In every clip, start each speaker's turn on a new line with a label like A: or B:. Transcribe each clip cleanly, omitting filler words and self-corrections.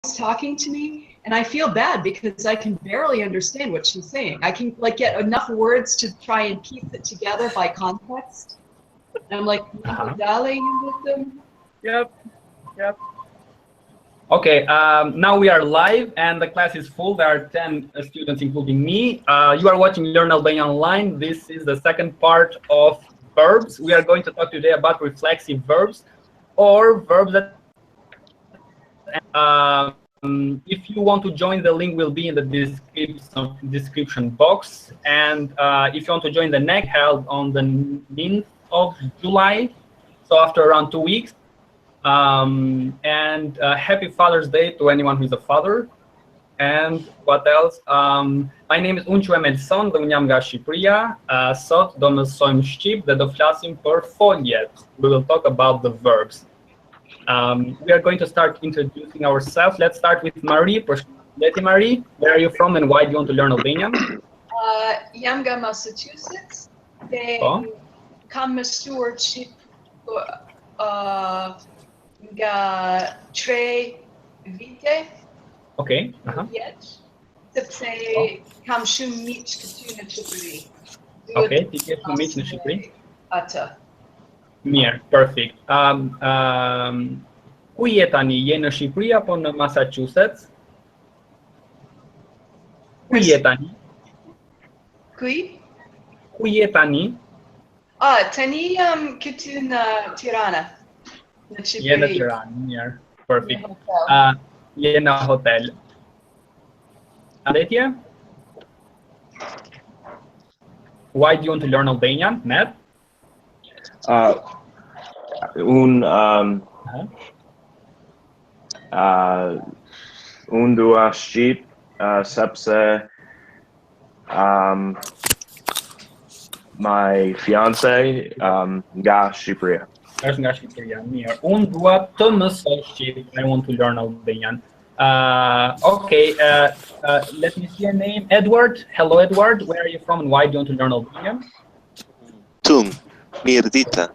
A: talking to me, and I feel bad because I can barely understand what she's saying. I can like get enough words to try and piece it together by context. And I'm like,
B: Yep. Okay, now we are live and the class is full. There are 10 students, including me. You are watching Learn Albanian Online. This is the second part of verbs. We are going to talk today about reflexive verbs or verbs that if you want to join, the link will be in the description box. And if you want to join the next held on the 9th of July, so after around 2 weeks. And happy Father's Day to anyone who is a father. And what else? My name is Uncohe Melson, dhe unë jam nga Shqipëria. Sot do mësojmë shqip dhe do flasim për foljet. We will talk about the verbs. We are going to start introducing ourselves. Let's start with Marie. Përshëndetje Marie. Where are you from and why do you want to learn Albanian?
A: Jam nga Massachusetts. Dhe kam mësuar shqip nga 3 vite.
B: Okay.
A: Sepse kam shumë miq këtu në Shqipëri.
B: Okay, ti ke shumë miq në Shqipëri?
A: Atë.
B: Mirë, perfect. Ku je tani? Je në Shqipëri apo në Massachusetts? Ku je tani? Ku je tani?
A: Tani jam këtu në Tirana. Në Shqipëri.
B: Je në Tiranë, mirë, perfect. Je në hotel. Adetje? Why do you want to learn Albanian, Matt?
C: Un dua shqip sepse my fiance nga Shqipëria.
B: Është nga Shqipëria, mirë. Unë dua të mësoj shqip. I want to learn Albanian. Okay, let me see your name. Edward. Hello, Edward. Where are you from and why do you want to learn Albanian?
D: Tum, mirdita.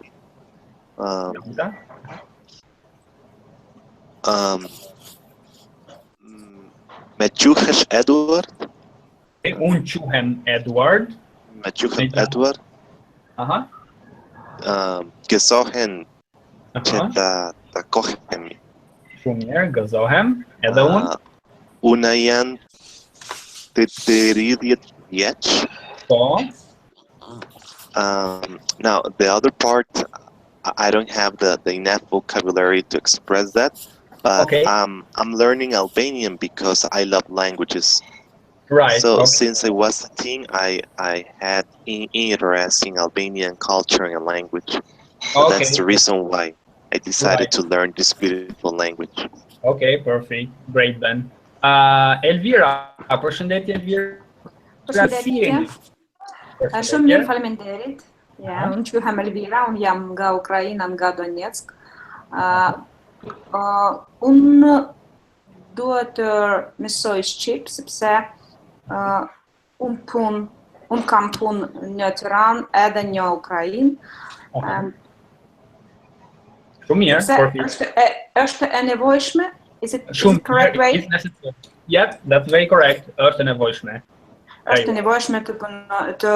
D: Me quhesh Edward?
B: Unë quhem Edward.
D: Me quhem Edward? Gëzohen që ta kohemi.
B: Shumë mirë, gëzohem. Edhe unë?
D: Una janë të 30 vjeç.
B: Po.
D: Now, the other part, I don't have the enough vocabulary to express that, but
B: okay.
D: I'm learning Albanian because I love languages.
B: Right.
D: So
B: okay.
D: Since I was a teen, I had interest in Albanian culture and language. So that's the reason why I decided to learn this beautiful language.
B: Okay, perfect. Great then. Elvira, përshëndetje Elvira.
E: Përshëndetje. Shumë mirë, faleminderit. Ja, unë quhem Elvira, unë jam nga Ukraina, nga Donetsk. Unë duhet të mësoj shqip sepse unë kam punë në Tiranë edhe në Ukrainë.
B: Shumë mirë,
E: është e nevojshme? Is it correct way?
B: Yep, that's very correct. Është e nevojshme.
E: Është e nevojshme të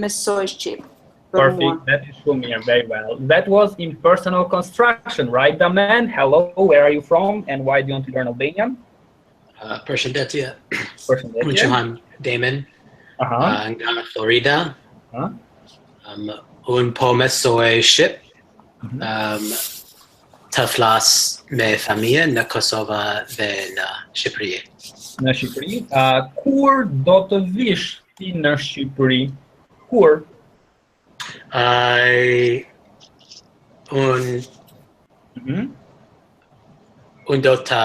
E: mësoj shqip.
B: Perfect, that is shumë mirë, very well. That was in personal construction, right, Damen? Hello, where are you from and why do you want to learn Albanian?
F: Përshëndetje. Unë quhem Damon. Nga Florida. Unë po mësoj shqip. Të flas me familje në Kosovë dhe në Shqipëri.
B: Në Shqipëri? Kur do të vish ti në Shqipëri? Kur?
F: Unë do të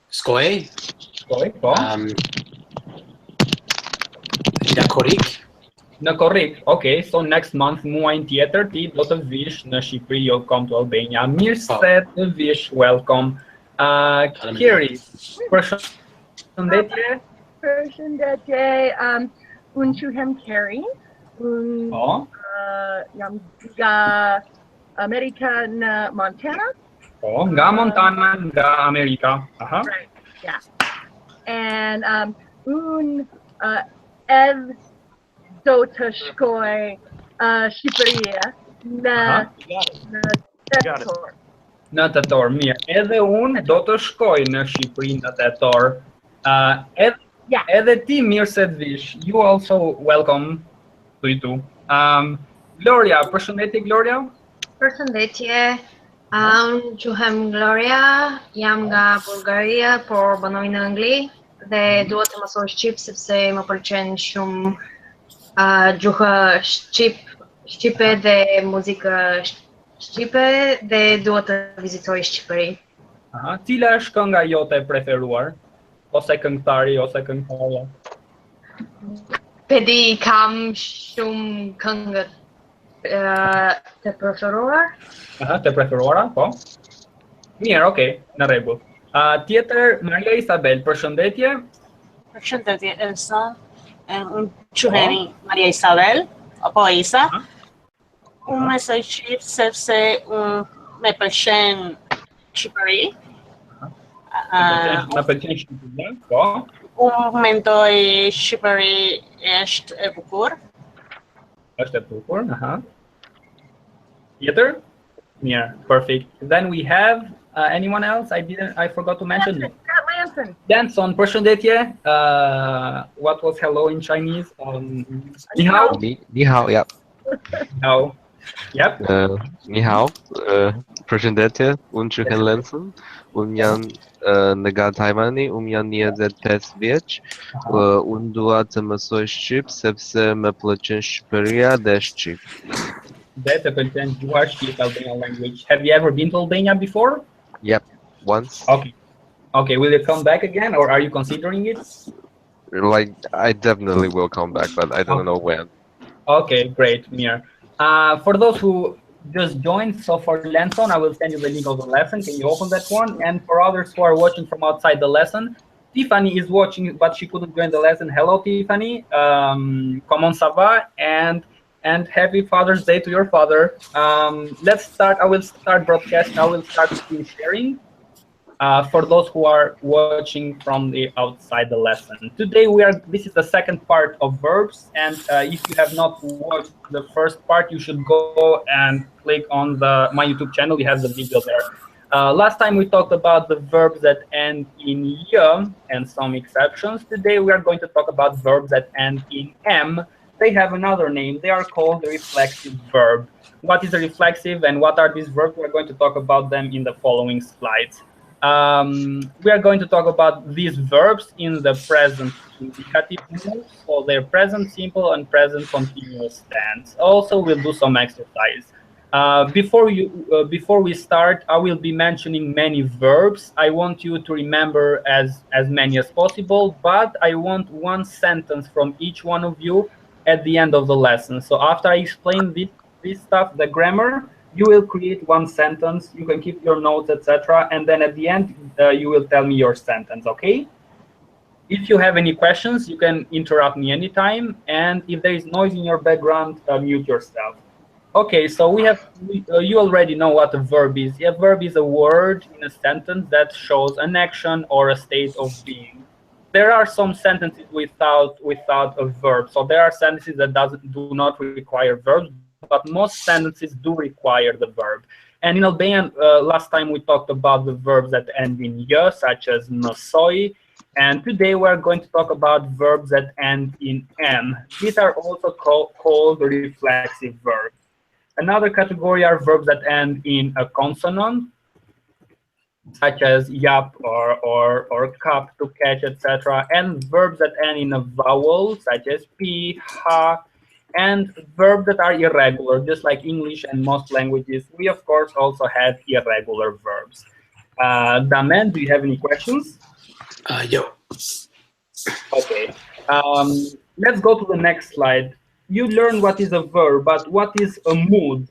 F: skoj.
B: Skoj, po.
F: Në Korrik.
B: Në Korrik, okay, so next month, muajin tjetër, ti do të vish në Shqipëri, you'll come to Albania. Mirë se të vish, welcome. Kiri, përshëndetje.
G: Përshëndetje, unë quhem Keri. Unë jam nga Amerika në Montana.
B: Oh, nga Montana, nga America.
G: Right. Yeah. And ev do të shkoj Shqipëria në tetor.
B: Në tetor, mirë. Edhe unë do të shkoj në Shqipëri në tetor. Edhe ti mirë se të vish. You also welcome to you too. Gloria, përshëndetje Gloria.
H: Përshëndetje. Unë quhem Gloria, jam nga Bullgaria, por banoj në Angli dhe dua të mësoj shqip sepse më pëlqen shumë gjuha shqipe dhe muzika shqipe dhe dua të vizitoj Shqipëri.
B: Cila është kënga jote e preferuar? Ose këngëtari, ose këngëtarja?
H: Pedi kam shumë këngët të preferuar.
B: Të preferuara, po? Mirë, okay, në rregull. Tjetër, Maria Isabel, përshëndetje.
I: Përshëndetje, Elsa. Unë quheni Maria Isabel, apo Isa. Unë mësoj shqip sepse unë me pëlqen Shqipëri.
B: Me pëlqen Shqipëria, po?
I: Unë mendoj Shqipëri është e bukur.
B: Është e bukur, Tjetër? Mirë, perfect. Then we have anyone else? I forgot to mention. Danson, përshëndetje. What was hello in Chinese? Ni hao.
J: Ni hao, yep.
B: Hao. Yep.
J: Ni hao. Përshëndetje, unë quhem Lenson. Unë jam nga Tajvani, unë jam 25 vjeç. Unë dua të mësoj shqip sepse më pëlqen Shqipëria dhe shqip.
B: Dhe të pëlqen gjuha shqip, Albanian language. Have you ever been to Albania before?
J: Yep, once.
B: Okay, will you come back again or are you considering it?
J: Like, I definitely will come back, but I don't know when.
B: Okay, great, Mir. For those who just joined, so for Lenson, I will send you the link of the lesson. Can you open that one? And for others who are watching from outside the lesson, Tiffany is watching, but she couldn't join the lesson. Hello, Tiffany. Comment ça va? And happy Father's Day to your father. Let's start. I will start broadcasting. I will start screen sharing for those who are watching from the outside the lesson. Today this is the second part of verbs, and if you have not watched the first part, you should go and click on my YouTube channel. We have the video there. Last time we talked about the verbs that end in y and some exceptions. Today we are going to talk about verbs that end in m. They have another name. They are called the reflexive verb. What is a reflexive and what are these verbs? We're going to talk about them in the following slides. We are going to talk about these verbs in the present indicative mood, so their present simple and present continuous tense. Also, we'll do some exercise. Before we start, I will be mentioning many verbs. I want you to remember as many as possible, but I want one sentence from each one of you at the end of the lesson. So after I explain this stuff, the grammar, you will create one sentence. You can keep your notes, etc. And then at the end, you will tell me your sentence, okay? If you have any questions, you can interrupt me anytime. And if there is noise in your background, mute yourself. Okay, so you already know what a verb is. A verb is a word in a sentence that shows an action or a state of being. There are some sentences without a verb. So there are sentences that do not require verbs, but most sentences do require the verb. And in Albanian, last time we talked about the verbs that end in y, such as mësoj. And today we're going to talk about verbs that end in m. These are also called reflexive verbs. Another category are verbs that end in a consonant, such as yap or cup, to catch, etc. And verbs that end in a vowel, such as p, ha, and verbs that are irregular, just like English and most languages. We, of course, also have irregular verbs. Damen, do you have any questions?
F: Yo.
B: Okay. Let's go to the next slide. You learn what is a verb, but what is a mood?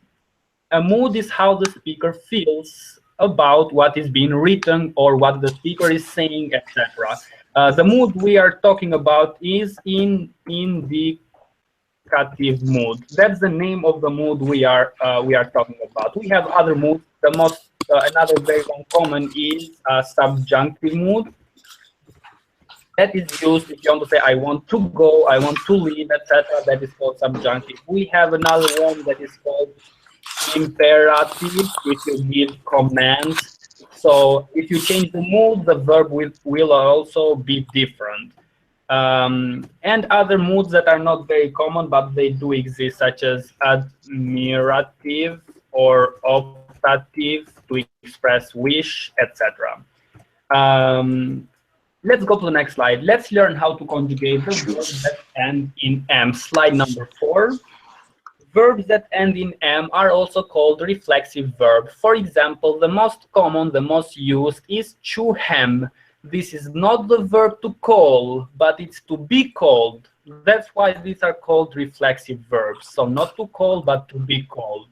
B: A mood is how the speaker feels about what is being written or what the speaker is saying, etc. The mood we are talking about is in the indicative mood. That's the name of the mood we are talking about. We have other moods. The most another very uncommon is subjunctive mood. That is used if you want to say I want to go, I want to leave, etc. That is called subjunctive. We have another one that is called imperative, if you give commands. So if you change the mood, the verb will also be different. And other moods that are not very common, but they do exist, such as admirative or optative to express wish, etc. Let's go to the next slide. Let's learn how to conjugate the verbs that end in M. Slide number 4. Verbs that end in M are also called reflexive verbs. For example, the most common, the most used is to hem. This is not the verb to call, but it's to be called. That's why these are called reflexive verbs. So not to call, but to be called.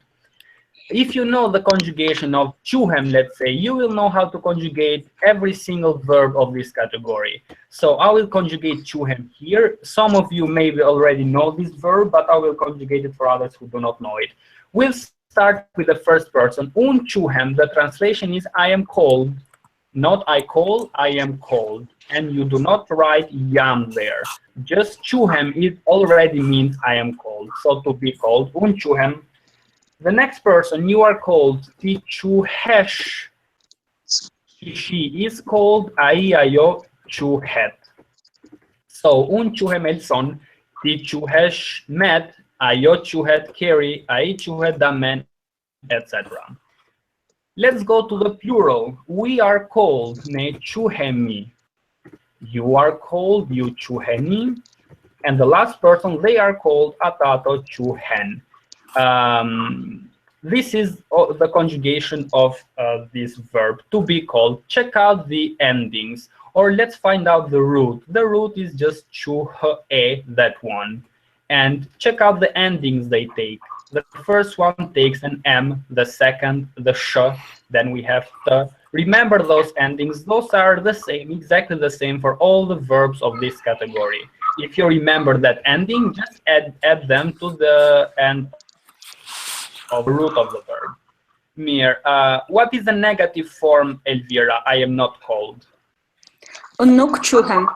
B: If you know the conjugation of to hem, let's say, you will know how to conjugate every single verb of this category. So I will conjugate to hem here. Some of you maybe already know this verb, but I will conjugate it for others who do not know it. We'll start with the first person. To hem, the translation is I am called. Not I call, I am called. And you do not write yam there. Just to hem, it already means I am called. So to be called, to hem. The next person, you are called ti chuhesh. She is called ai ayo chuhet. So chuhem el son, ti chuhesh met, ayo chuhet keri, ai chuhet damen, etc. Let's go to the plural. We are called ne chuhemi. You are called you chuheni. And the last person, they are called atato chuhen. This is the conjugation of this verb, to be called. Check out the endings, or let's find out the root. The root is just chuhe, that one. And check out the endings they take. The first one takes an M, the second, the sh, then we have the. Remember those endings, those are the same, exactly the same for all the verbs of this category. If you remember that ending, just add them to the end of the root of the verb. Mir, what is the negative form, Elvira? I am not called.
E: Nuk chuhem.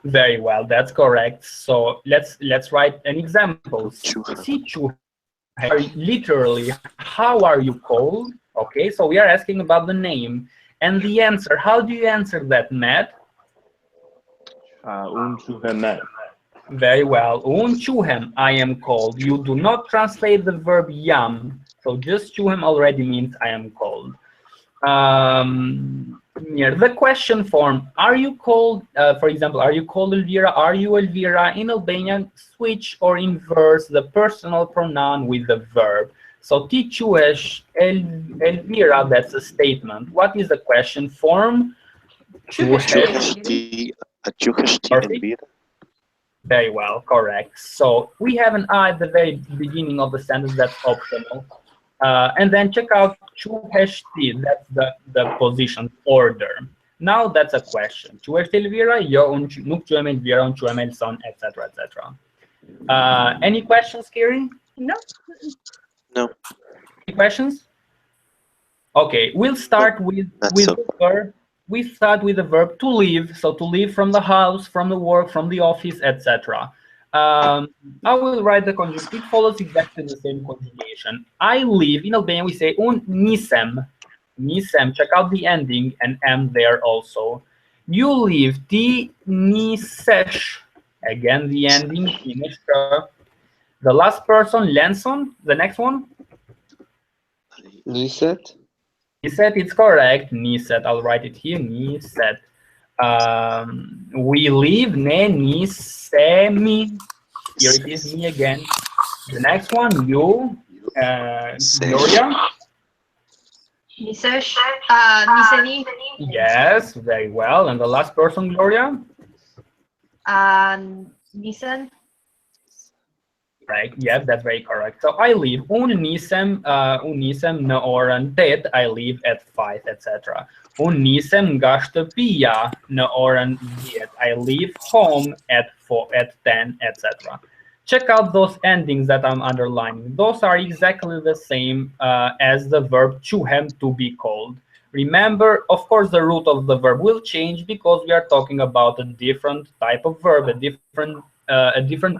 B: Very well, that's correct. So let's write an example. Si chuhem, literally, how are you called? Okay, so we are asking about the name. And the answer, how do you answer that, Matt?
C: Chuhem.
B: Very well. Chuhem, I am called. You do not translate the verb yam. So just chuhem already means I am called. Near the question form, are you called, for example, are you called Elvira? Are you Elvira? In Albanian, switch or inverse the personal pronoun with the verb. So ti chuhesh Elvira, that's a statement. What is the question form?
D: Chuhesh Elvira.
B: Very well, correct. So we have an I at the very beginning of the sentence, that's optional. And then check out chuheshti, that's the position order. Now that's a question. Chuheshti Elvira, yo nuk chuhem Elvira, chuhem el son, etc., etc. Any questions, Kiri?
G: No.
D: No.
B: Any questions? Okay, we'll start with the verb. We start with the verb to leave. So to leave from the house, from the work, from the office, etc. I will write the conjugation. It follows exactly the same conjugation. I leave. In Albanian, we say un nisem. Nisem. Check out the ending and M there also. You leave. Ti nisesh. Again, the ending. Finish. The last person, Lenson. The next one.
J: Niset.
B: Niset, it's correct. Niset, I'll write it here. Niset. We leave. Ne nisemi. Here it is, me again. The next one, you. Gloria.
H: Nisesh. Niseni.
B: Yes, very well. And the last person, Gloria.
H: Nisan.
B: Right, yeah, that's very correct. So I leave unisem në orën 8, I leave at 5, etc. Unisem nga shtëpia në orën 10, I leave home at 10, etc. Check out those endings that I'm underlining. Those are exactly the same as the verb chuhem, to be called. Remember, of course, the root of the verb will change because we are talking about a different type of verb, a different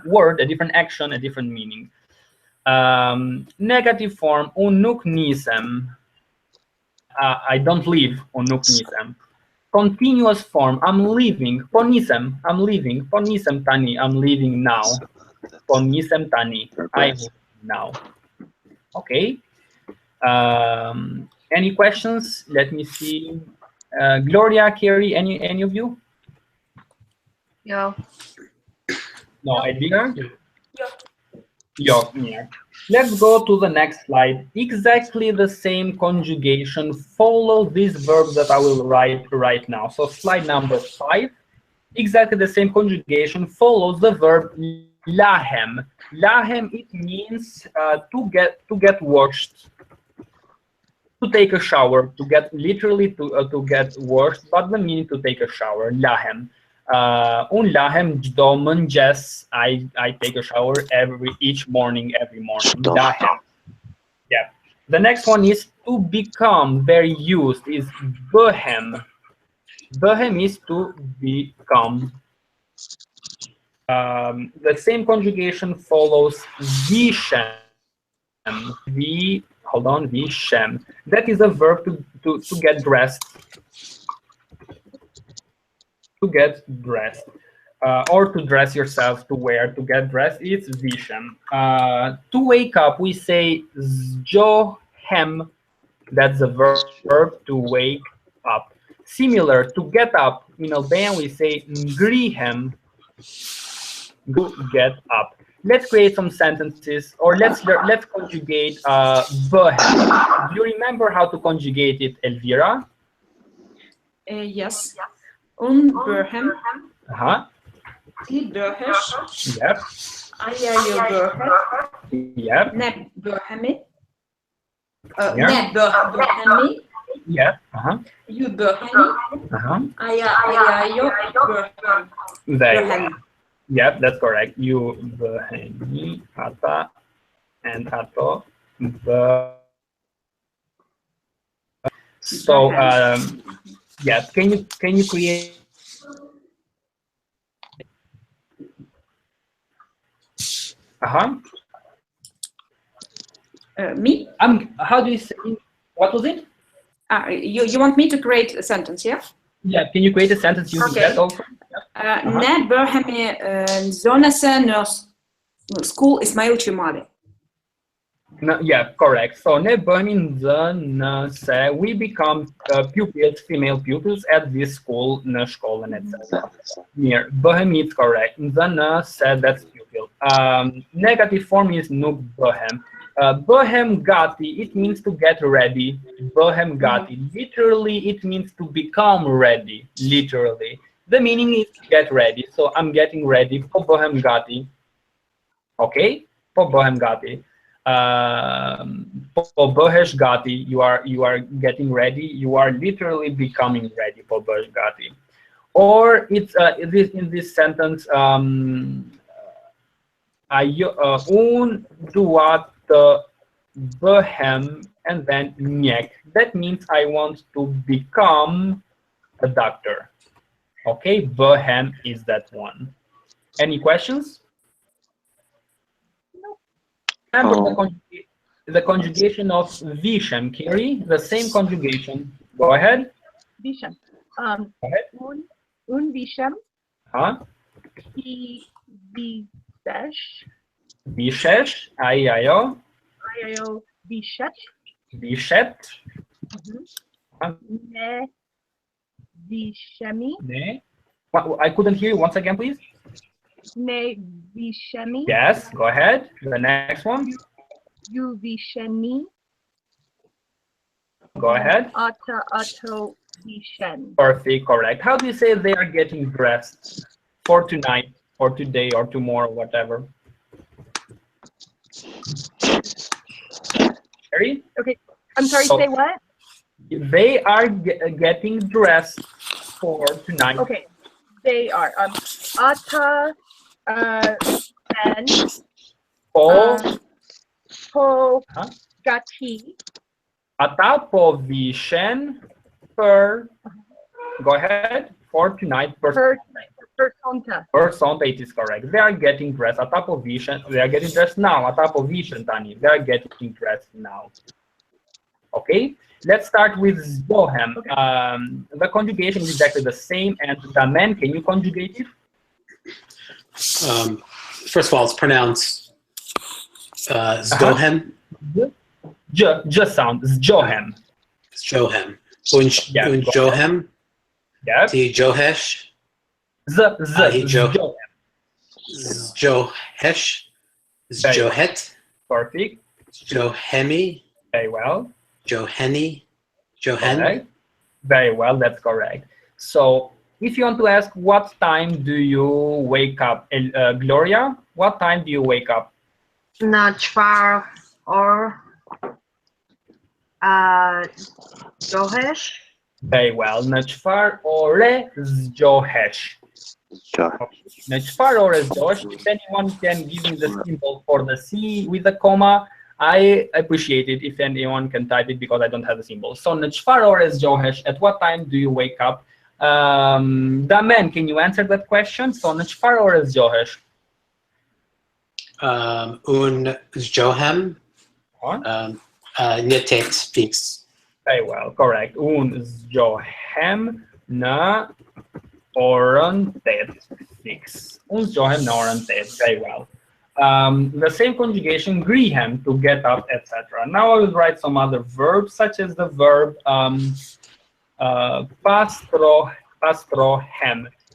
B: word, a different action, a different meaning. Negative form, unë nuk nisem. I don't live, unë nuk nisem. Continuous form, I'm leaving, po nisem, I'm leaving, po nisem tani, I'm leaving now. Po nisem tani, I move now. Okay. Any questions? Let me see. Gloria, Carrie, any of you?
H: Jo.
B: No idea? Yeah. Let's go to the next slide. Exactly the same conjugation follow these verbs that I will write right now. So slide number 5. Exactly the same conjugation follows the verb lahem. Lahem, it means to get washed, to take a shower, to get literally to get washed, but the meaning to take a shower. Lahem. Un lahem gjdo mëngjes, I take a shower each morning, every morning. Lahem. Yeah. The next one is to become, very used, is bëhem. Bëhem is to become. The same conjugation follows vishem. Vishem. That is a verb to get dressed. To get dressed. Or to dress yourself, to wear, to get dressed, it's vishem. To wake up, we say zjohem. That's the verb to wake up. Similar, to get up, in Albanian we say ngrihem. To get up. Let's create some sentences, or let's conjugate bëhem. Do you remember how to conjugate it, Elvira?
E: Yes. Un bëhem. Ti bëhesh.
B: Yep.
E: Aja jo bëhet.
B: Yep.
E: Ne bëhemi. Ne bëhemi.
B: Yep.
E: Ju bëheni. Aja jo bëhem.
B: There. Yep, that's correct. You bëheni, ata, and ato. So yeah, can you create?
E: Me?
B: How do you say? What was it?
E: You want me to create a sentence, yeah?
B: Yeah. Can you create a sentence using that also?
E: Ne bëhemi zonëse në school Ismail Qymali.
B: No, yeah, correct. So ne bëhemi nëse we become pupils, female pupils at this school, në shkollën etc. Mirë, bëhemi it's correct. Nëse that's pupil. Negative form is nuk bëhem. Bëhem gati, it means to get ready. Bëhem gati. Literally, it means to become ready. Literally. The meaning is to get ready. So I'm getting ready. Po bëhem gati. Okay? Po bëhem gati. Po bëhesh gati. You are getting ready. You are literally becoming ready. Po bëhesh gati. Or it's in this sentence. Un dua të bëhem, and then mjek. That means I want to become a doctor. Okay, bëhem is that one. Any questions? No. Remember the conjugation of vishem, Kiri? The same conjugation. Go ahead.
G: Vishem.
B: Go ahead.
G: Un vishem.
B: Bishesh, ajo.
G: Ajo bishet.
B: Bishet.
G: Ne vishemi.
B: Ne. I couldn't hear you. Once again, please.
G: Ne vishemi.
B: Yes, go ahead. The next one.
G: You vishemi.
B: Go ahead.
G: Ato vishen.
B: Perfect, correct. How do you say they are getting dressed for tonight or today or tomorrow, whatever? Sherry?
G: Okay. I'm sorry, say what?
B: They are getting dressed for tonight.
G: Okay. They are. Ata and po gati.
B: Ata po vishen. per, go ahead, for tonight, persona, it is correct. They are getting dressed at apovision. They are getting dressed now at apovision, Tani. They are getting dressed now. Okay, let's start with Johem. The conjugation is exactly the same, and the man, can you conjugate it?
F: First of all, it's pronounced Zgohem.
B: Just sound, Johem.
F: Johem. Johem.
B: Yes.
F: Johesh. Johesh. Johet.
B: Perfect.
F: Johemi.
B: Very well.
F: Johanny. Johan.
B: Okay. Very well, that's correct. So if you want to ask what time do you wake up, Gloria, what time do you wake up?
H: Not far or Johesh.
B: Very well. Nachfar ore Johesh. Nachfar ore Johesh. If anyone can give me the symbol for the C with the comma, I appreciate it if anyone can type it because I don't have the symbol. So Nachfar ore Johesh. At what time do you wake up? Damen, can you answer that question? So Nachfar ore Johesh.
F: Un Johem. Netet fix.
B: Very well, correct. Un Johem na orantet fix. Un Johem na orantet. Very well. The same conjugation, grihem, to get up, etc. Now I will write some other verbs, such as the verb pastrohem.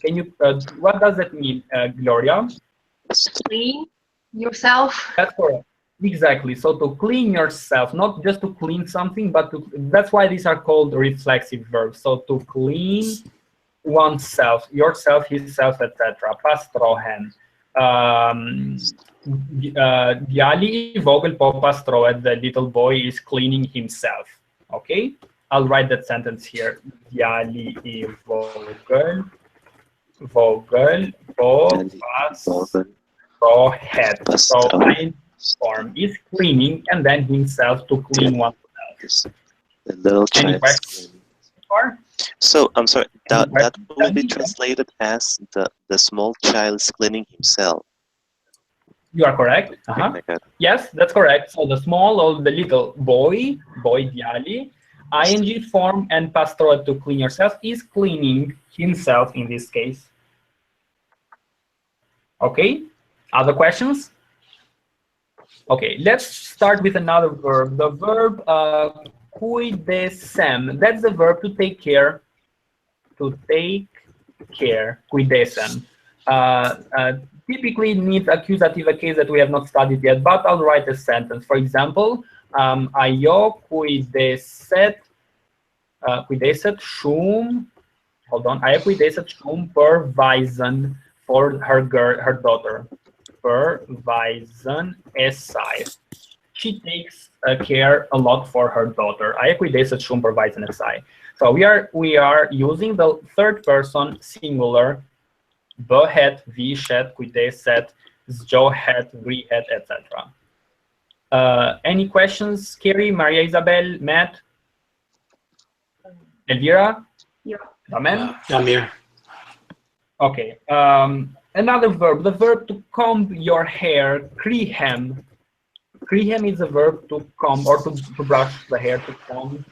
B: Can you? What does that mean, Gloria?
H: Clean yourself.
B: That's correct. Exactly. So to clean yourself, not just to clean something, but to, that's why these are called reflexive verbs. So to clean oneself, yourself, himself, etc. Pastrohen. Diali vogel po pastroet, the little boy is cleaning himself. Okay? I'll write that sentence here. Diali vogel po pastrohet. So I form is cleaning and then himself to clean oneself.
D: The little child. So I'm sorry, that will be translated as the small child is cleaning himself.
B: You are correct. Yes, that's correct. So the small or the little boy diali, ing form and pastoral to clean yourself is cleaning himself in this case. Okay. Other questions? Okay, let's start with another verb. The verb cuidesem. That's the verb to take care. To take care. Cuidesem. Typically it needs accusative, a case that we have not studied yet, but I'll write a sentence. For example, ayo cuideset shum. Hold on. Ayo cuideset shum per weisen for her daughter. Verweisen esai. She takes care a lot for her daughter. I cuideset shum verweisen esai. So we are using the third person singular. Behet, vishet, cuideset, zjohet, vrihet, etc. Any questions, Kerry, Maria Isabel, Matt, Elvira?
E: Yeah.
B: Amen.
F: Damir.
B: Okay. Another verb, the verb to comb your hair, krihem. Krihem is a verb to comb or to brush the hair, to comb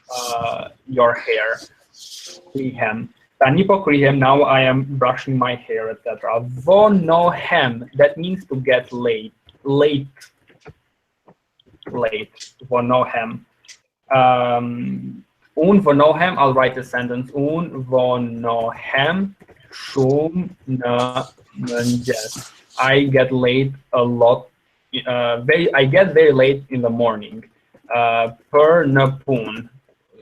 B: your hair. Krihem. Tanipo krihem, now I am brushing my hair, etc. Vonohem, that means to get late. Late. Vonohem. Un vonohem, I'll write a sentence. Un vonohem shum na menjes. I get late a lot. I get very late in the morning. Per napun.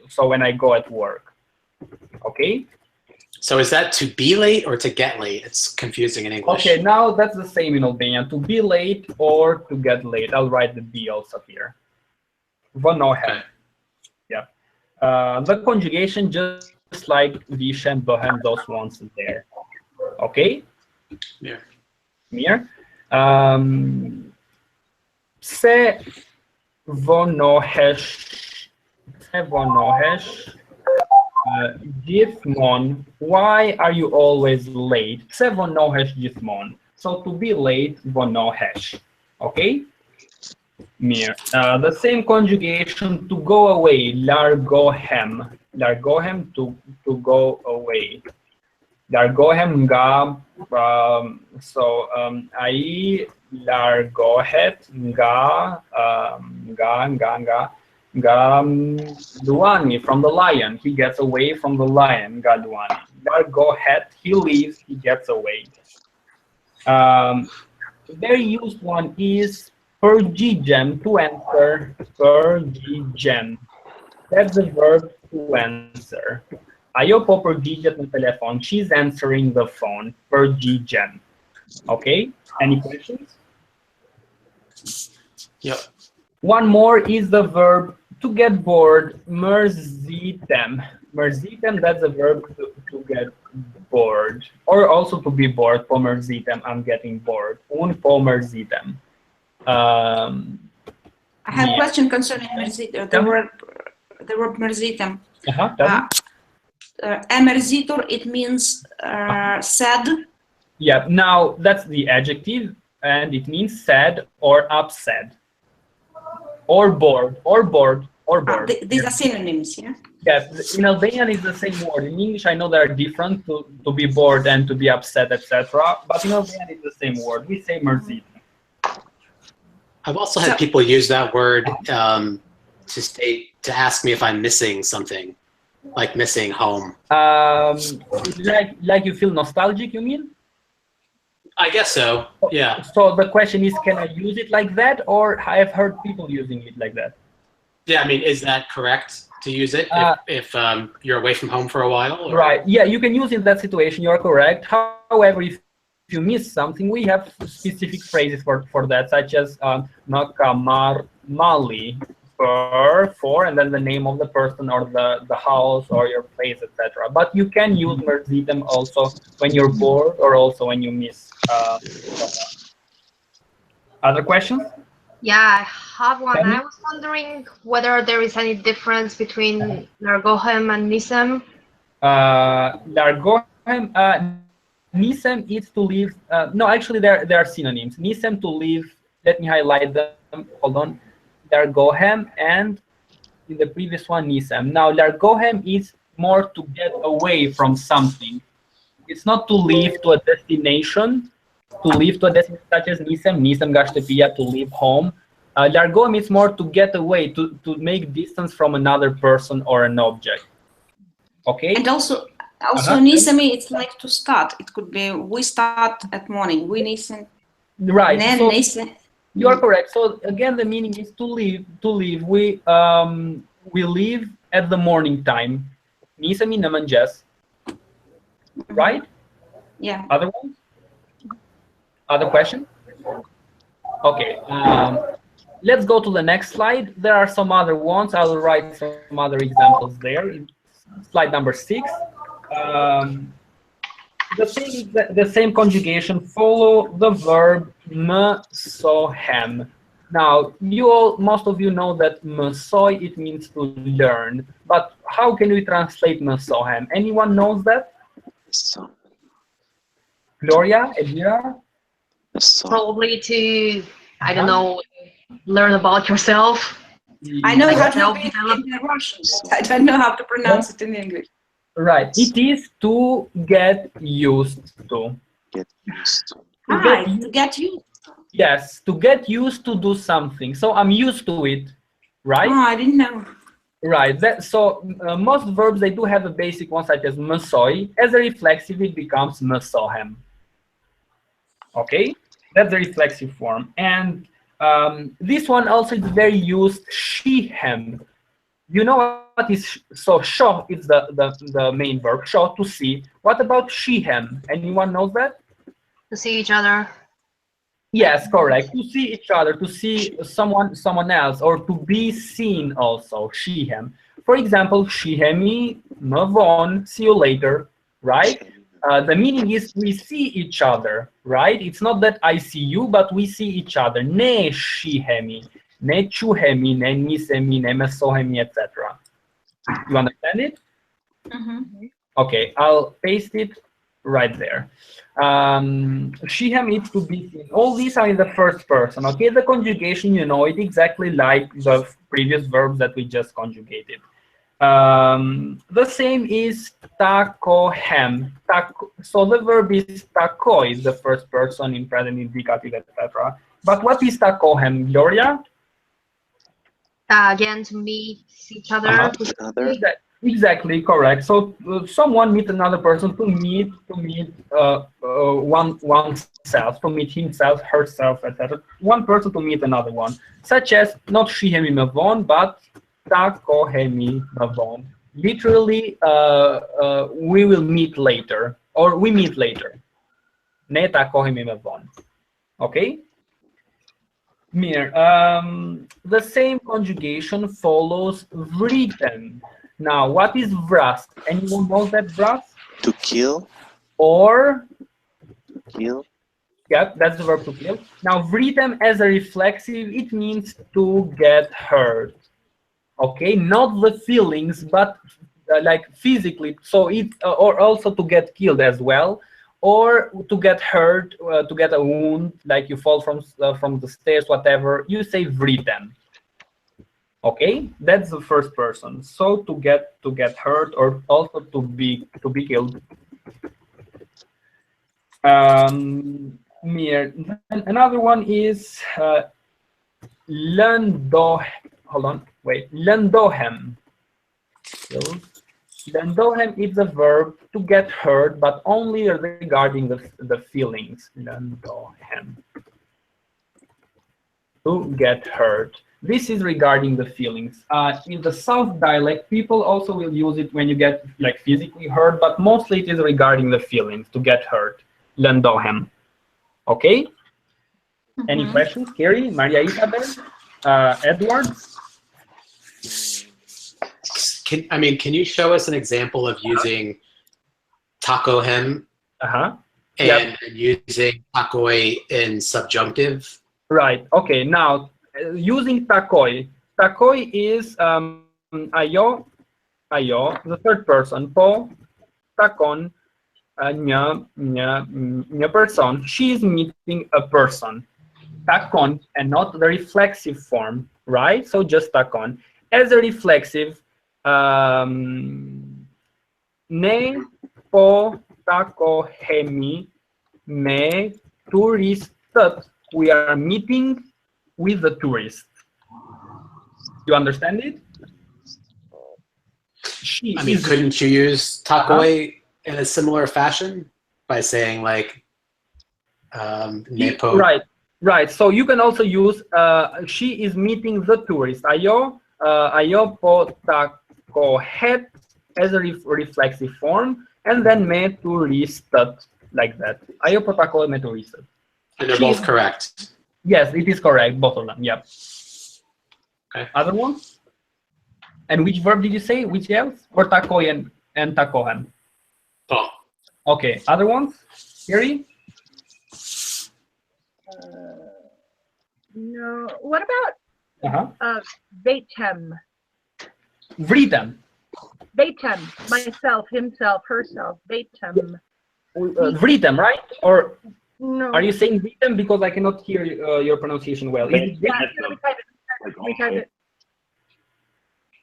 B: So when I go at work. Okay.
F: So is that to be late or to get late? It's confusing in English.
B: Okay, now that's the same in Albanian. To be late or to get late. I'll write the B also here. Vonohem. Yeah. The conjugation just like vishen, bohem, those ones there. Okay?
F: Yeah.
B: Mir. Se vonohesh. Se vonohesh. Gjithmon, why are you always late? Pse vonohesh gjithmon? So to be late, vonohesh. Okay? Mirë. The same conjugation to go away, largohem. Largohem to go away. Largohem nga, ai largohet nga Luani, from the lion. He gets away from the lion, nga Luani. Largohet, he leaves, he gets away. Very used one is pergigem, to answer. Pergigem. That's the verb to answer. Ajo po përgjigjet në telefon. She's answering the phone. Pergigem. Okay? Any questions?
F: Yeah.
B: One more is the verb to get bored. Mërzitem. Mërzitem, that's a verb to get bored. Or also to be bored. Po mërzitem, I'm getting bored. Unë po mërzitem.
E: I have a question concerning mërzitem. The word mërzitem. Emerzitur, it means sad.
B: Yeah, now that's the adjective, and it means sad or upset. Or bored, or bored, or bored.
E: These are synonyms, yeah?
B: Yes, in Albanian it's the same word. In English I know they are different, to be bored and to be upset, etc. But in Albanian it's the same word. We say mërzitem.
F: I've also had people use that word to ask me if I'm missing something, like missing home.
B: Like you feel nostalgic, you mean?
F: I guess so, yeah.
B: So the question is, can I use it like that, or I've heard people using it like that?
F: Yeah, I mean, is that correct to use it if you're away from home for a while? Or?
B: Right, yeah, you can use it in that situation, you're correct. However, if you miss something, we have specific phrases for that, such as nakamar mali, for, and then the name of the person or the house or your place, etc. But you can use mërzitem also when you're bored or also when you miss. Other questions?
H: Yeah, I have one. I was wondering whether there is any difference between largohem and nisem.
B: Largohem, nisem is to leave. No, actually, there are synonyms. Nisem to leave. Let me highlight them. Hold on. Largohem, and in the previous one, nisem. Now, largohem is more to get away from something. It's not to leave to a destination. To leave to a destination such as nisem nga shtëpia, to leave home. Largohem is more to get away, to make distance from another person or an object. Okay.
E: And also nisemi, it's like to start. It could be we start at morning. We nisem.
B: Right.
E: Then
B: so,
E: nisem.
B: You are correct. So again, the meaning is to leave. To leave. We leave at the morning time. Nisemi në mëngjes. Right?
E: Yeah.
B: Other ones? Other question? Okay. Let's go to the next slide. There are some other ones. I will write some other examples there. Slide number 6. The same conjugation. Follow the verb mësohem. Now, most of you know that mësoj, it means to learn. But how can we translate mësohem? Anyone knows that? Gloria, Elvira?
H: Probably to, I don't know, learn about yourself.
E: I know how to read it in Russian. I don't know how to pronounce it in English.
B: Right. It is to get used to.
D: Get used to.
E: To get used to.
B: Yes, to get used to do something. So I'm used to it, right?
E: Oh, I didn't know.
B: Right. Most verbs, they do have a basic one, such as mësoj. As a reflexive, it becomes mësohem. Okay? That's the reflexive form. And this one also is very used, shihem. You know what is, so shoh is the main verb, shoh, to see. What about shihem? Anyone knows that?
H: To see each other.
B: Yes, correct. To see each other, to see someone else, or to be seen also, shihem. For example, shihemi, më vonë, see you later, right? The meaning is we see each other, right? It's not that I see you, but we see each other. Ne shihemi, ne chuhemi, ne nisemi, ne mesohemi, etc. You understand it? Okay, I'll paste it right there. She, him, it to be seen. All these are in the first person. Okay, the conjugation, you know it exactly like the previous verbs that we just conjugated. The same is takohem. So the verb is takoi, the first person in present indicative, etc. But what is takohem, Gloria?
H: Again, to meet each other.
B: Exactly correct. So someone meet another person to meet oneself, to meet himself, herself, etc. One person to meet another one, such as not she, hemi, mavon, but takohemi, mavon. Literally, we will meet later, or we meet later. Ne takohemi, mavon. Okay. Mir, the same conjugation follows written. Now, what is vras? Anyone knows that vras?
D: To kill.
B: Or?
D: Kill.
B: Yep, that's the verb to kill. Now, written as a reflexive, it means to get hurt. Okay, not the feelings, but like physically. So it, or also to get killed as well. Or to get hurt, to get a wound, like you fall from the stairs, whatever, you say written. Okay, that's the first person. So to get hurt, or also to be killed. Another one is landohem. Landohem is a verb to get hurt, but only regarding the feelings. Landohem. To get hurt. This is regarding the feelings. In the South dialect, people also will use it when you get like physically hurt, but mostly it is regarding the feelings, to get hurt. Landohem. Okay? Any questions? Carrie, Maria Isabel, Edward?
F: Can you show us an example of using takohem and using takoi in subjunctive?
B: Right. Okay. Now, using takoi. Takoi is ayo, the third person. Po, takon, nya person. She is meeting a person. Takon, and not the reflexive form, right? So just takon. As a reflexive, ne po tako hemi me turistat. We are meeting with the tourist. You understand it?
F: Couldn't you use takoi in a similar fashion by saying like nepo?
B: Right. So you can also use she is meeting the tourist. Ayo po tako het as a reflexive form, and then me turistat, like that. Ayo po tako me turistat.
F: And they're both correct.
B: Yes, it is correct, both of them. Yep. Okay. Other ones? And which verb did you say? Which else? Or takoi and takohem?
F: Oh.
B: Okay. Other ones? Gary?
G: No. What about Vatem?
B: Vritem.
G: Vatem. Myself, himself, herself. Vatem.
B: Vritem, right? Or
G: no.
B: Are you saying Vritem? Because I cannot hear your pronunciation well. Is it
G: it.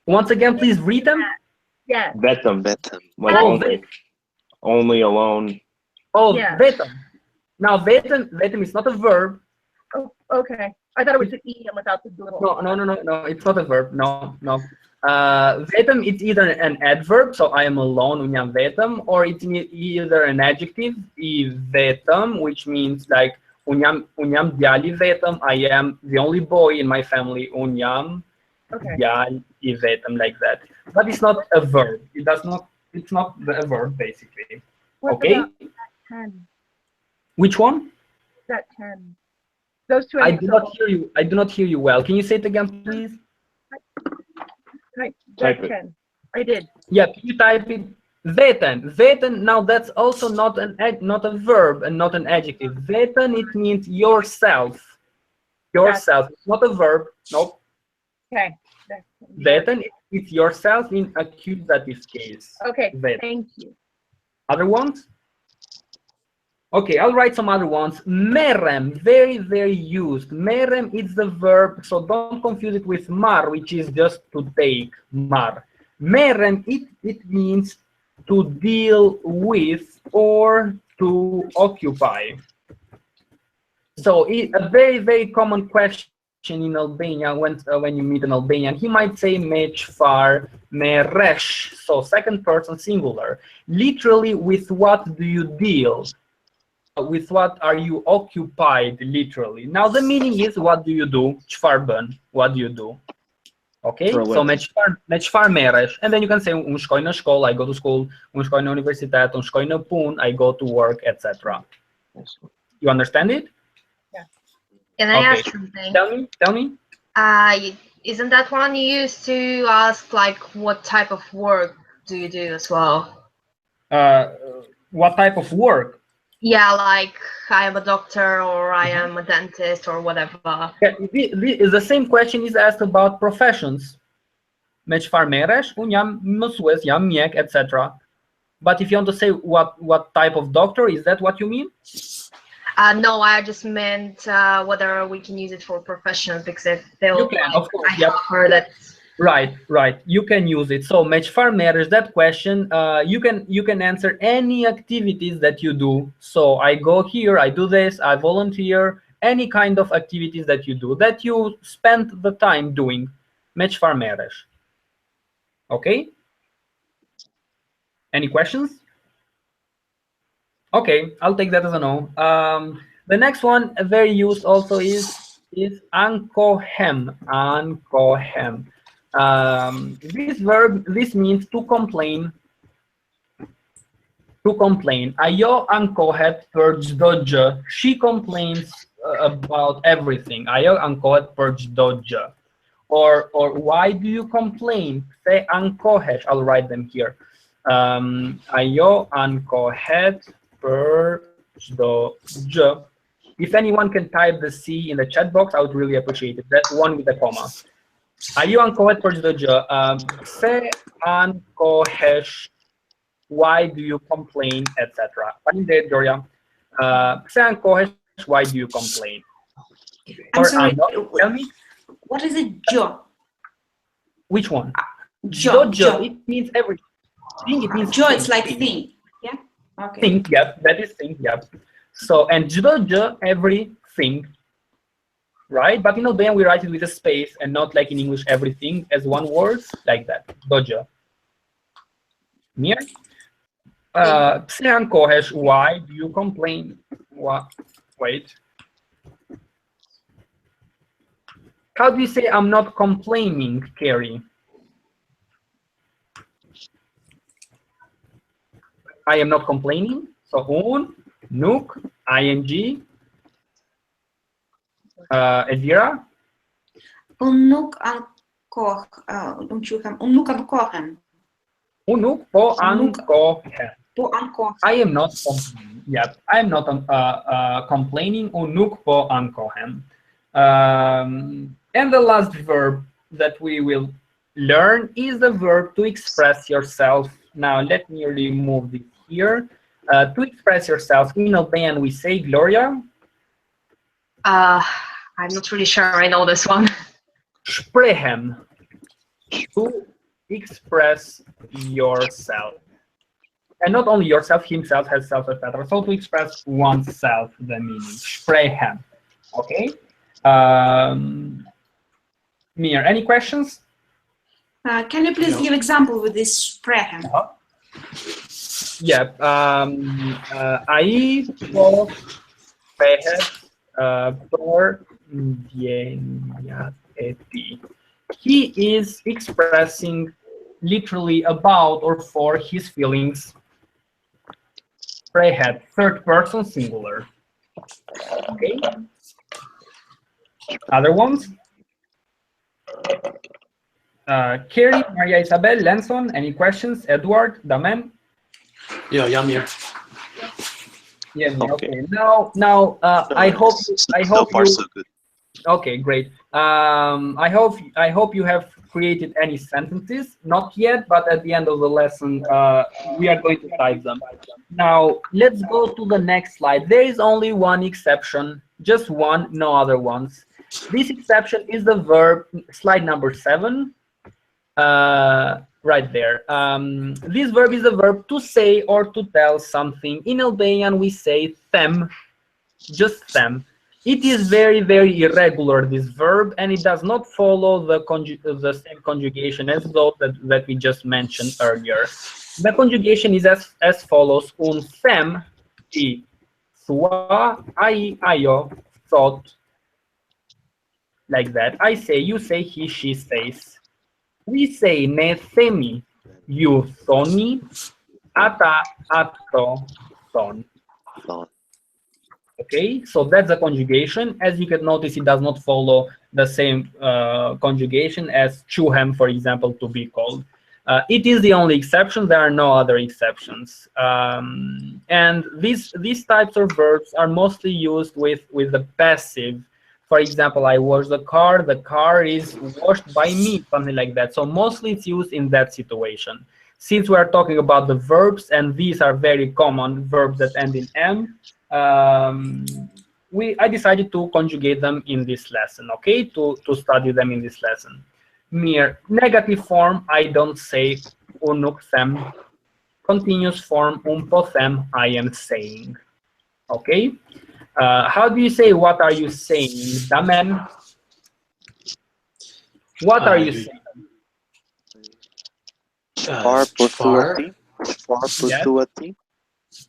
B: Once again, please, Vritem?
G: Yeah.
C: Vetem. Like only alone.
B: Oh, yeah. Vetem. Now, vetem is not a verb.
G: Oh, okay. I thought it was an E and without the little.
B: No. It's not a verb. No. Vetem, it's either an adverb, so I am alone, unyam vetem, or it's either an adjective, I vetem, which means like unyam diali vetem, I am the only boy in my family, unyam diali vetem, like that. But it's not a verb. It's not a verb, basically.
G: What about that 10?
B: Which one?
G: That 10. Those two.
B: I do not hear you well. Can you say it again, please?
G: Type it. I did.
B: Yeah, you type it. Veten. Now that's also not a verb and not an adjective. Veten, it means yourself. Yourself. It's not a verb. Nope.
G: Okay.
B: Veten, it's yourself in accusative case.
G: Okay,
B: That.
G: thank you.
B: Other ones? Okay, I'll write some other ones. Merem, very, very used. Merem is the verb, so don't confuse it with mar, which is just to take, mar. Merem, it means to deal with or to occupy. So a very, very common question in Albania when you meet an Albanian, he might say mech far meresh, so second person singular. Literally, with what do you deal? With what are you occupied, literally? Now the meaning is, what do you do? Çfarë, what do you do? Okay, so me çfarë merresh, and then you can say unë shkoj në shkollë, I go to school, unë shkoj në universitet, unë shkoj në punë, I go to work, etc. You understand it?
G: Yeah.
H: Can I ask something?
B: Tell me.
H: Isn't that one you used to ask, like, what type of work do you do as well?
B: What type of work?
H: Yeah, like I am a doctor or I am a dentist or whatever.
B: Yeah, the same question is asked about professions. Me çfarë merresh? Unë jam mësues, jam mjek, etc. But if you want to say what type of doctor, is that what you mean?
H: No, I just meant whether we can use it for professionals, because I feel
B: you can,
H: like
B: of course,
H: I have heard that.
B: Right. You can use it. So me çfarë merresh, that question, you can answer any activities that you do. So I go here, I do this, I volunteer, any kind of activities that you do, that you spend the time doing. Me çfarë merresh. Okay? Any questions? Okay, I'll take that as a no. The next one, very used also, is Uncohe. Uncohe. This verb, this means to complain. To complain. Ajo ankohet për çdo gjë. She complains about everything. Ajo ankohet për çdo gjë. Or why do you complain? Say ankohesh. I'll write them here. Ajo ankohet për çdo gjë. If anyone can type the C in the chat box, I would really appreciate it. That's one with a comma. Ajo ankohet për çdo gjë. Se ankohesh, why do you complain, etc. Faleminderit, Gloria. Se ankohesh, why do you complain?
E: I'm sorry.
B: Tell me.
E: What is it, jo?
B: Which one?
E: Jo.
B: It means everything. It means
E: jo. It's like thing. Yeah. Okay.
B: Thing. Yep. That is thing. Yep. So and jo, everything. Right? But in Albanian we write it with a space and not like in English everything as one word, like that. Dojo. Mirë. Pse ankohesh, why do you complain? What? Wait. How do you say I'm not complaining, Carrie? I am not complaining. So nuk, ing. Elvira?
E: Unë nuk ankohem.
B: Unuk po ankohem.
E: Po ankohem.
B: I am not complaining. Yep, I am not complaining. Unuk po ankohem. And the last verb that we will learn is the verb to express yourself. Now let me remove this here. To express yourself in Albanian we say, Gloria?
H: I'm not really sure I know this one.
B: Shprehem. To express yourself. And not only yourself, himself, herself, etc. So to express oneself, the meaning. Shprehem. Okay? Mir, any questions?
E: Can you please give example with this shprehem?
B: Yeah. Ai po shprehet për ndjenjat e tij. He is expressing literally about or for his feelings. Shprehet, third person singular. Okay. Other ones? Carrie, Maria Isabel, Lenson, any questions? Edward, Damen?
F: Yeah, I'm here.
B: Yeah, okay. Now, I hope
D: so far, so good.
B: Okay, great. I hope you have created any sentences. Not yet, but at the end of the lesson, we are going to type them. Now, let's go to the next slide. There is only one exception, just one, no other ones. This exception is the verb, slide number 7, right there. This verb is the verb to say or to tell something. In Albanian, we say them, just them. It is very, very irregular, this verb, and it does not follow the same conjugation as those that we just mentioned earlier. The conjugation is as follows: un them, ti, thua, ai, aio, thought, like that. I say, you say, he, she says. We say ne themi, you thoni, ata, atto, thon. Okay, so that's the conjugation. As you can notice, it does not follow the same conjugation as chuhem, for example, to be called. It is the only exception. There are no other exceptions. And these types of verbs are mostly used with the passive. For example, I wash the car is washed by me, something like that. So mostly it's used in that situation. Since we are talking about the verbs, and these are very common verbs that end in M, I decided to conjugate them in this lesson, okay, to study them in this lesson. Mere negative form, I don't say unuk them. Continuous form, po them, I am saying. Okay, how do you say what are you saying, Damen? What are you saying? Yes.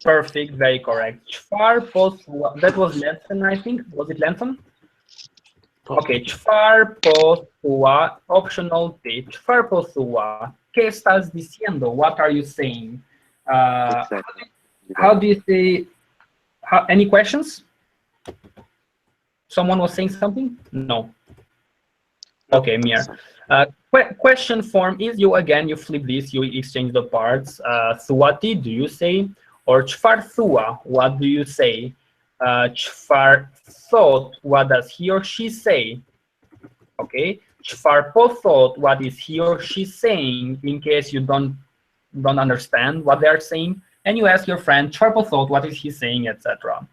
B: Perfect, very correct. That was Lenson, I think. Was it Lenson? Okay, chfar posua, optional T. Chfar posua. ¿Qué estás diciendo? What are you saying? How do you say? Any questions? Someone was saying something? No. Okay, Mir. Question form is you flip this, you exchange the parts. Thuati, do you say? Or chfar thua, what do you say? Chfar thought, what does he or she say? Okay. Chfar po thought, what is he or she saying? In case you don't understand what they are saying, and you ask your friend, chfar po thought, what is he saying, etc.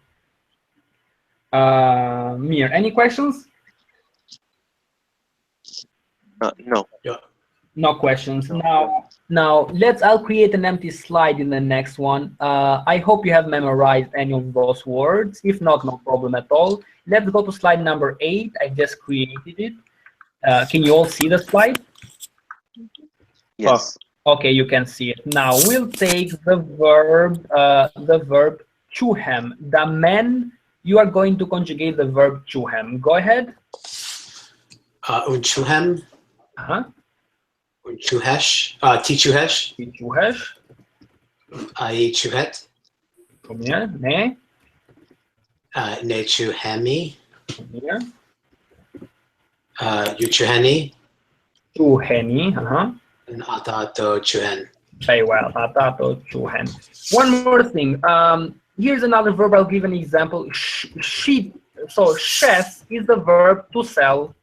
B: Mir, any questions?
D: No.
F: Yeah.
B: No questions. Now I'll create an empty slide in the next one. I hope you have memorized any of those words. If not, no problem at all. Let's go to slide number 8. I just created it. Can you all see the slide?
D: Yes.
B: Oh, okay, you can see it. Now we'll take the verb chuhem. The man, you are going to conjugate the verb chuhem. Go ahead.
F: Unchuhem. Unchuhesh. Tichuhesh.
B: Tichuhesh.
F: Ai chuhet.
B: Come here. Ne.
F: Ne chuhemi.
B: Come here.
F: Uchuheni.
B: Chuheni.
F: And atato chuhen.
B: Very well. Atato chuhen. One more thing. Here's another verb. I'll give an example. So shes is the verb to sell.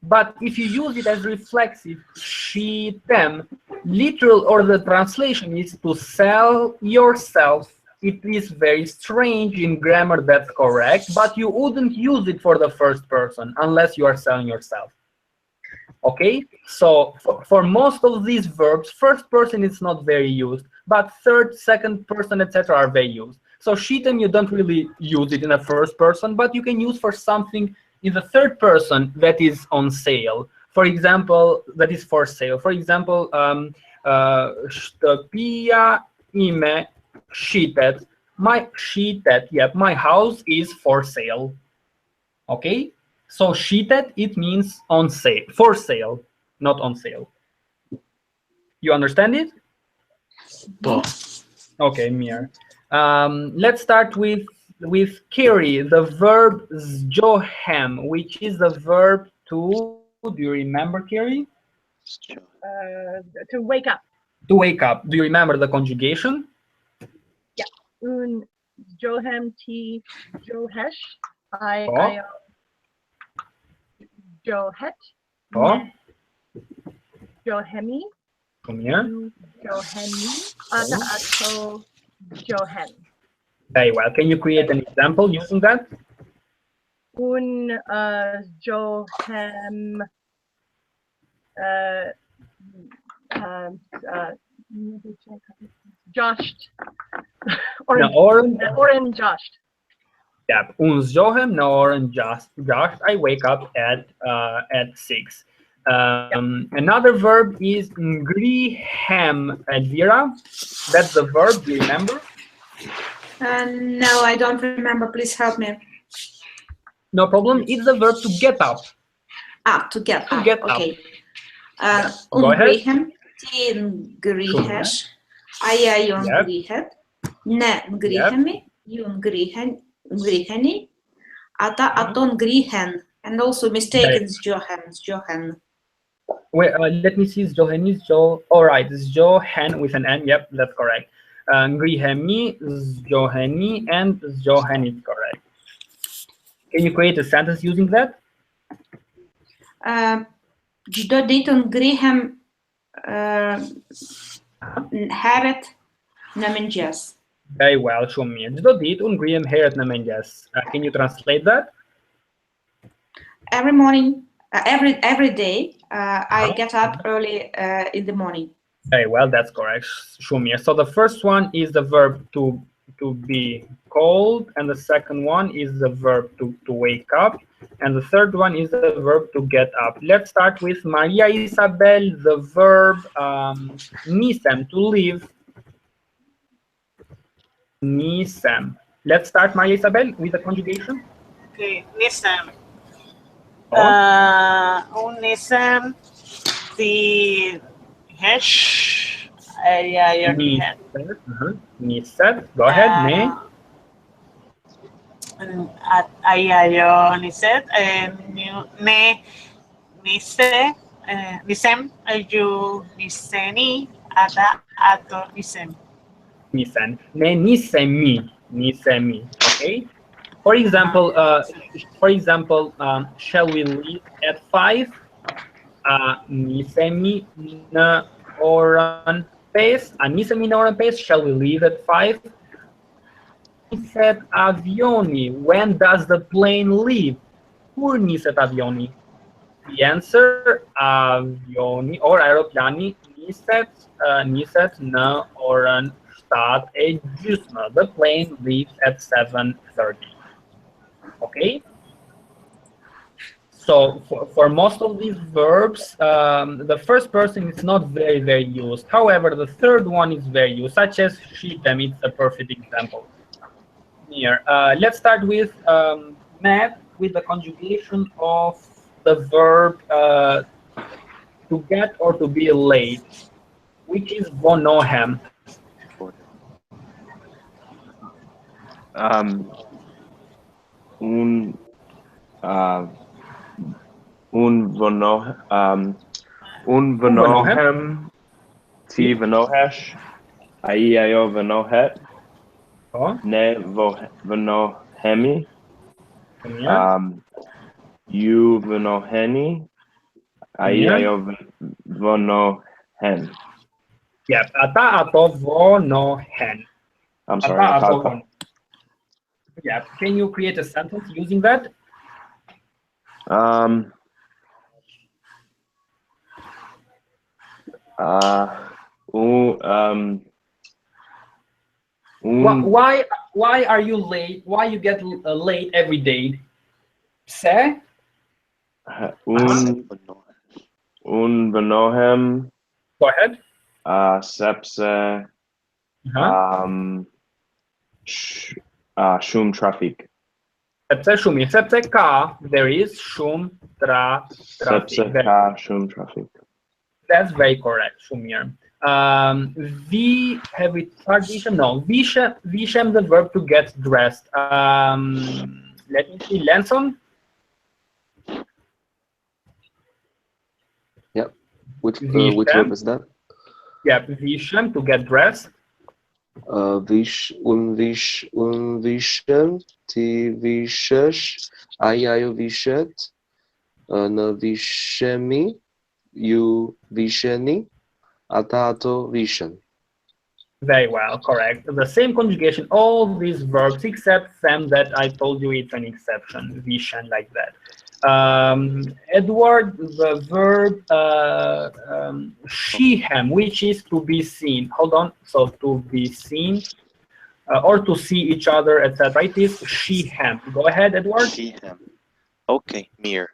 B: But if you use it as reflexive, she, them, literal or the translation is to sell yourself. It is very strange in grammar, that's correct, but you wouldn't use it for the first person unless you are selling yourself. Okay, so for most of these verbs, first person is not very used, but third, second person, etc. are very used. So she, them, you don't really use it in the first person, but you can use for something in the third person that is on sale. For example, that is for sale. For example, Shtopia ime shitet. My house is for sale. Okay? So shitet, it means on sale, for sale, not on sale. You understand it? Okay, Mir. Let's start with carry, the verb zjohem, which is the verb to, do you remember, Carrie?
G: To wake up.
B: To wake up. Do you remember the conjugation?
G: Yeah. Un johem ti johesh. Johet.
B: Oh.
G: Johemi.
B: Shumir.
G: Johemi. Ata ato Johan.
B: Very well. Can you create an example using that?
G: Un Johem Joshed. Oren Joshed.
B: Yeah, uns Johem noren Josh. I wake up at 6. Another verb is ngrihem, Elvira. That's the verb. Do you remember?
E: No, I don't remember. Please help me.
B: No problem. It's the verb to get up.
E: To get up. Okay.
B: Go ahead.
E: Tin grihesh. Ayayon grihet. Ne grihemi. Yun griheni. Ata aton grihen. And also mistaken is Johan.
B: Wait, let me see. It's Johannes. All right, it's Johan with an N. Yep, that's correct. Grihemi, Johani, and Johan is correct. Can you create a sentence using that?
E: Gjdo ditën ngrihem herët në mëngjes.
B: Very well, Shumi. Gjdo ditë unë ngrihem herët në mëngjes. Can you translate that?
E: Every morning, every day, I get up early in the morning.
B: Very well, that's correct, Shumir. So the first one is the verb to be called, and the second one is the verb to wake up, and the third one is the verb to get up. Let's start with Maria Isabel, the verb nisem, to leave. Nisem. Let's start, Maria Isabel, with the conjugation.
I: Okay, nisem. Nisem, the hesh,
B: Niset. Go ahead, ne.
I: Ayayo niset, ne nise, nisem, ayu niseni, ada ato nisem.
B: Nisen. Ne nisemi. Okay. For example, shall we leave at 5? Nisemi na oran pace. Nisemi na oran pace. Shall we leave at 5? Niset avioni. When does the plane leave? Kur niset avioni? The answer, avioni or aeroplani niset na oran start a gjysmë. The plane leaves at 7:30. Okay. So for most of these verbs, the first person is not very used. However, the third one is very used, such as shitem. It's a perfect example. Here, let's start with Matt, with the conjugation of the verb to get or to be late, which is vonohem.
C: Un vanohem, ti vanohesh, aio vanohet, ne vanohemi, you vanoheni, aio vanohen.
B: Yep, ata ato vonohen.
C: I'm sorry.
B: Yeah, can you create a sentence using that? Why are you late? Why you get late every day? Se?
C: Un vanohem.
B: Go ahead.
C: Sepse. Shum traffic.
B: Sepse shumi. Sepse ka, there is shum traffic.
C: Sepse ka shum traffic.
B: That's very correct, Shumir. We have it Vishem? No. Vishem, the verb to get dressed. Let me see. Lanson?
J: Yep. Which verb is that?
B: Yeah, Vishem, to get dressed.
J: Vishem, ti vishesh, ayayo vishet, Në vishemi, ju visheni, ata ato vishen.
B: Very well, correct. The same conjugation, all these verbs except them that I told you it's an exception, vishen, like that. Edward, the verb shehem, which is to be seen. Hold on, so to be seen or to see each other, etc. It is shehem. Go ahead, Edward.
D: Shehem. Okay, Mir.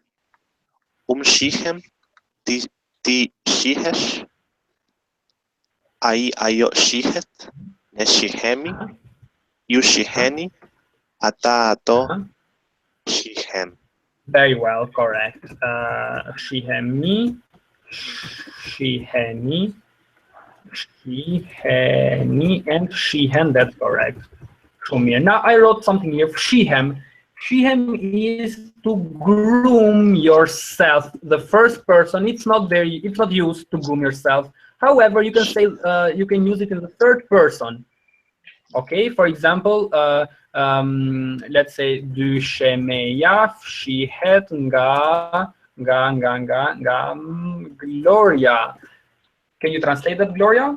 D: Shehem, ti shihesh, ayo shihet, ne shihemi, you shiheni, ata ato shihem.
B: Very well, correct. Shihemi, shiheni, shiheni, and shihen, that's correct. Shumir. Now I wrote something here. Shihem. Shihem is to groom yourself. The first person. It's not used to groom yourself. However, you can say you can use it in the third person. Okay. For example, let's say du shemeya shihet nga Gloria. Can you translate that, Gloria?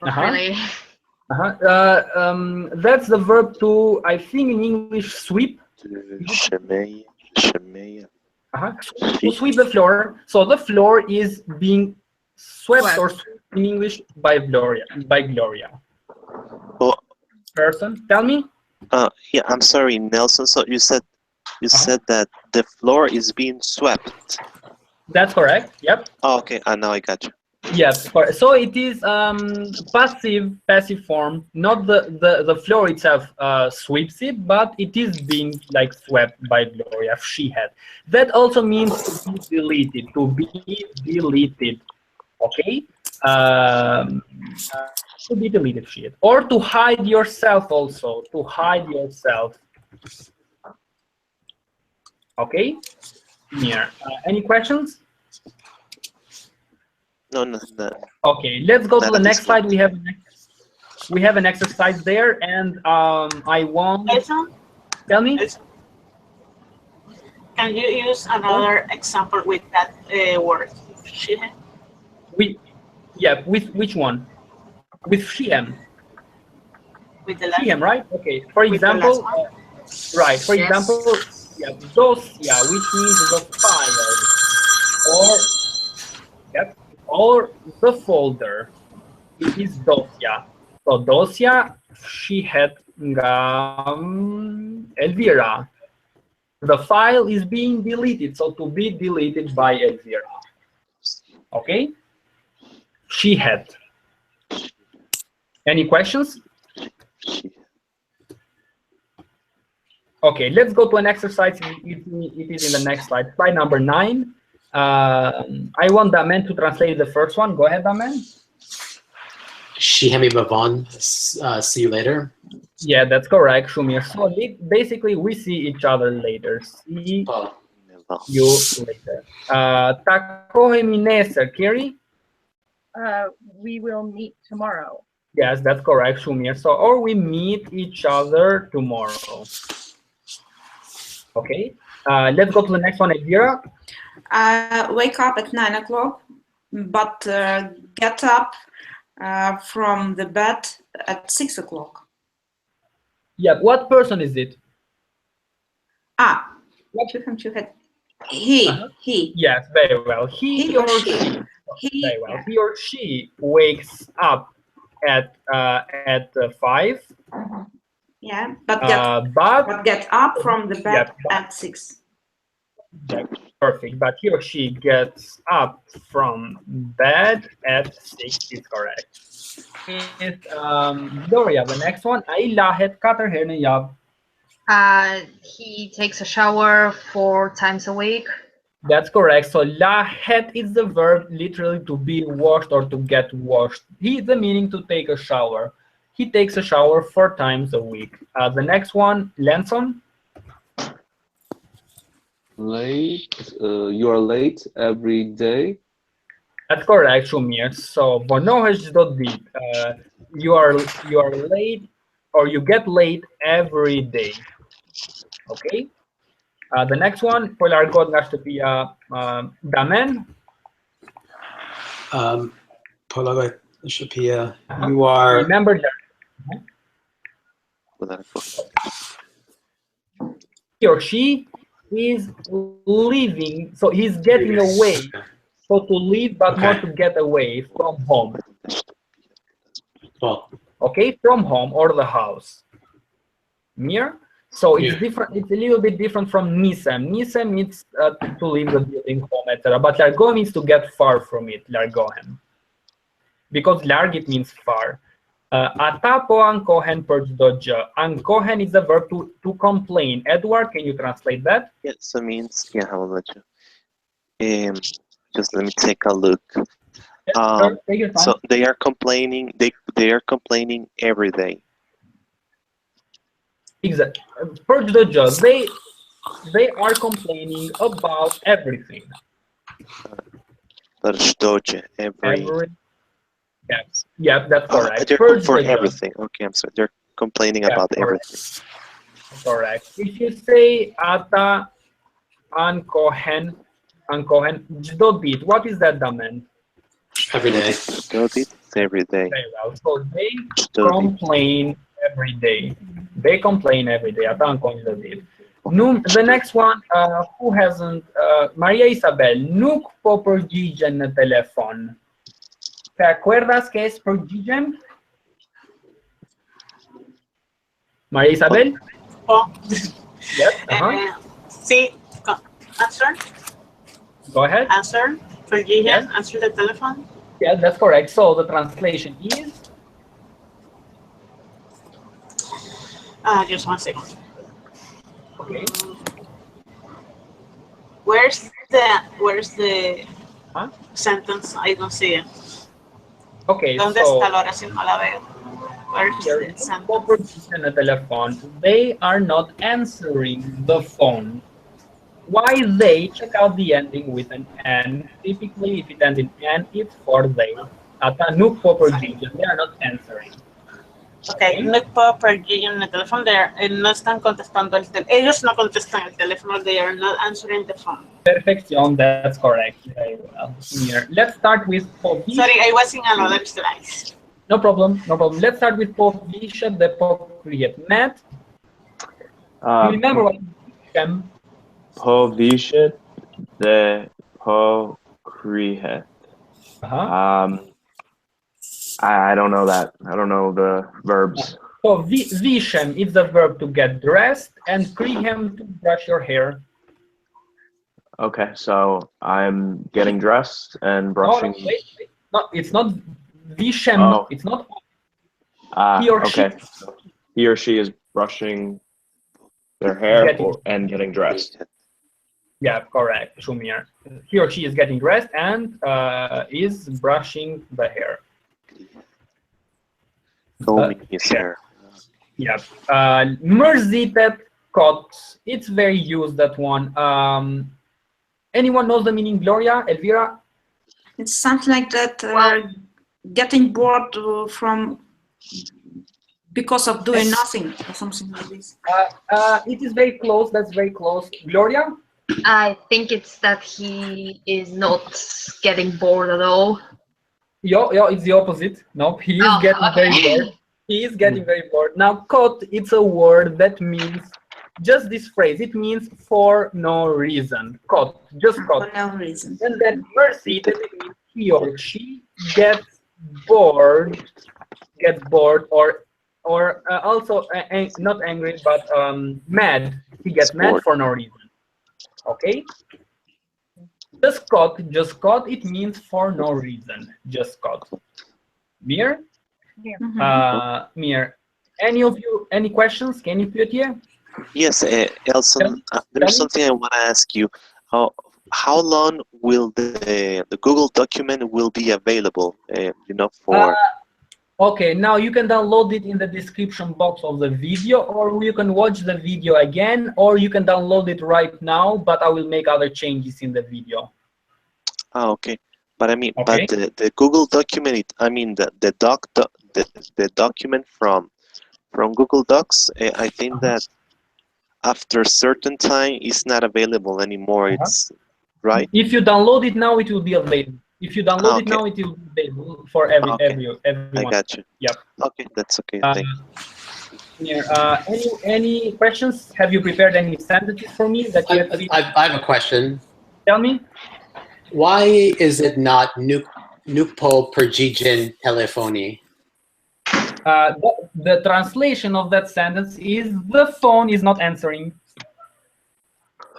H: Really?
B: That's the verb to, I think in English, sweep.
D: Shemeya.
B: To sweep the floor. So the floor is being swept or swept in English by Gloria.
D: Oh.
B: Person, tell me.
D: Yeah, I'm sorry, Nelson. So you said that the floor is being swept.
B: That's correct. Yep.
D: Oh, okay. Now I got you.
B: Yes. So it is passive form. Not the floor itself sweeps it, but it is being like swept by Gloria. She had. That also means to be deleted. To be deleted. Okay. To be deleted, she had. Or to hide yourself also. To hide yourself. Okay. Here. Any questions?
D: No.
B: Okay, let's go to the next slide. We have an exercise there, and I want. Tell me.
I: Can you use another example with that word?
B: With which one? With shihem.
I: With the last
B: shihem, right? Okay. For example, right. For example, dosia, which means the file, or the folder. It is dosia. So dosia, she had Elvira. The file is being deleted, so to be deleted by Elvira. Okay? She had. Any questions? Okay, let's go to an exercise. It is in the next slide. Slide number 9. I want Damen to translate the first one. Go ahead, Damen.
F: Shihemi Bavon, see you later.
B: Yeah, that's correct, Shumir. So basically, we see each other later. See you later. Takohe Mineser, Kiri?
G: We will meet tomorrow.
B: Yes, that's correct, Shumir. So, or we meet each other tomorrow. Okay. Let's go to the next one, Elvira.
E: Wake up at 9 o'clock, but get up from the bed at 6 o'clock.
B: Yeah, what person is it?
E: He.
B: Yes, very well. He or she. Very well. He or she wakes up at 5.
E: Yeah, but get up from the bed at 6.
B: Perfect. But he or she gets up from bed at 6 is correct. Is Gloria, the next one. Ai lahet 4 herë në javë.
H: He takes a shower 4 times a week.
B: That's correct. So lahet is the verb literally to be washed or to get washed. He the meaning to take a shower. He takes a shower 4 times a week. The next one, Lenson.
J: Late. You are late every day.
B: That's correct, Shumir. So vonohesh çdo ditë. You are late or you get late every day. Okay? The next one, po largot nga shtëpia damen.
F: Po largot nga shtëpia, you are...
B: Remember that. He or she is leaving, so he's getting away. So to leave, but more to get away from home.
F: Well,
B: okay, from home or the house. Mir. So it's different. It's a little bit different from nisem. Nisem means to leave the building, home, etc. But largo means to get far from it. Largohen. Because larg it means far. Ata po ankohen për çdo gjë. Ankohen is a verb to complain. Edward, can you translate that?
D: Yes, so means how about you? Just let me take a look. So they are complaining. They are complaining every day.
B: Exactly. Për çdo gjë, they are complaining about everything.
D: Për çdo gjë, every.
B: Yes. Yeah, that's correct.
D: For everything. Okay, I'm sorry. They're complaining about everything.
B: Correct. If you say ata ankohen çdo ditë, what is that damen?
F: Every day.
D: Çdo ditë, every day.
B: Very well. So they complain every day. They complain every day. Ata ankohen çdo ditë. The next one, who hasn't? Maria Isabel, nuk po përgjigjen në telefon. ¿Te acuerdas que es përgjigjem? Maria Isabel?
I: Oh.
B: Yes.
I: Sí. Answer.
B: Go ahead.
I: Answer. Përgjigjem.
B: Yes.
I: Answer the telephone.
B: Yeah, that's correct. So the translation is?
I: Just 1 second.
B: Okay.
I: Where's the sentence? I don't see it.
B: Okay,
I: ¿Dónde
B: so
I: está la oración? No la veo. Where's the
B: sentence? They are not answering the phone. Why they? Check out the ending with an N. Typically, if it ends in N, it's for they. Ata nuk po përgjigjen. They are not answering.
I: Okay, nuk po përgjigjen në telefon. No están contestando el teléfono. Ellos no contestan el teléfono. They are not answering the phone.
B: Perfection, that's correct. Very well. Here, let's start with Povish.
I: Sorry, I was in another slide.
B: No problem, no problem. Let's start with Povish, the Pokriet. Matt, you remember what Vishem?
C: Povishet, the Pokriet. I don't know that. I don't know the verbs.
B: So Vishem is the verb to get dressed, and Krihem to brush your hair.
C: Okay, so I'm getting dressed and brushing.
B: No, wait. No, it's not Vishem.
C: Oh.
B: It's not.
C: He or she. He or she is brushing their hair and getting dressed.
B: Yeah, correct, Shumir. He or she is getting dressed and is brushing the hair.
D: Combing his hair.
B: Yeah. Mërzitet kot. It's very used, that one. Anyone knows the meaning, Gloria, Elvira?
E: It's something like that, getting bored because of doing nothing or something like this.
B: It is very close. That's very close. Gloria?
H: I think it's that he is not getting bored at all.
B: Yo, it's the opposite. Nope, he is getting very bored. He is getting very bored. Now, kot, it's a word that means just this phrase. It means for no reason. Kot, just kot.
E: For no reason.
B: And then mercy, that it means he or she gets bored, or also not angry, but mad. He gets mad for no reason. Okay. Just caught, it means for no reason. Just caught. Mir? Mir, any of you, any questions? Can you put here?
D: Yes, Elson, there's something I want to ask you. How long will the Google document will be available, for...
B: Okay, now you can download it in the description box of the video, or you can watch the video again, or you can download it right now, but I will make other changes in the video.
D: Oh, okay. But I mean,
B: okay.
D: But the Google document, the document from From Google Docs, I think that after a certain time, it's not available anymore. It's right.
B: If you download it now, it will be available. If you download it now, it will be available for everyone.
D: I got you.
B: Yep.
D: Okay, that's okay.
B: Here, any questions? Have you prepared any sentences for me that you
F: I have a question.
B: Tell me.
F: Why is it not Nukpo Perjijin Telefoni?
B: The translation of that sentence is the phone is not answering.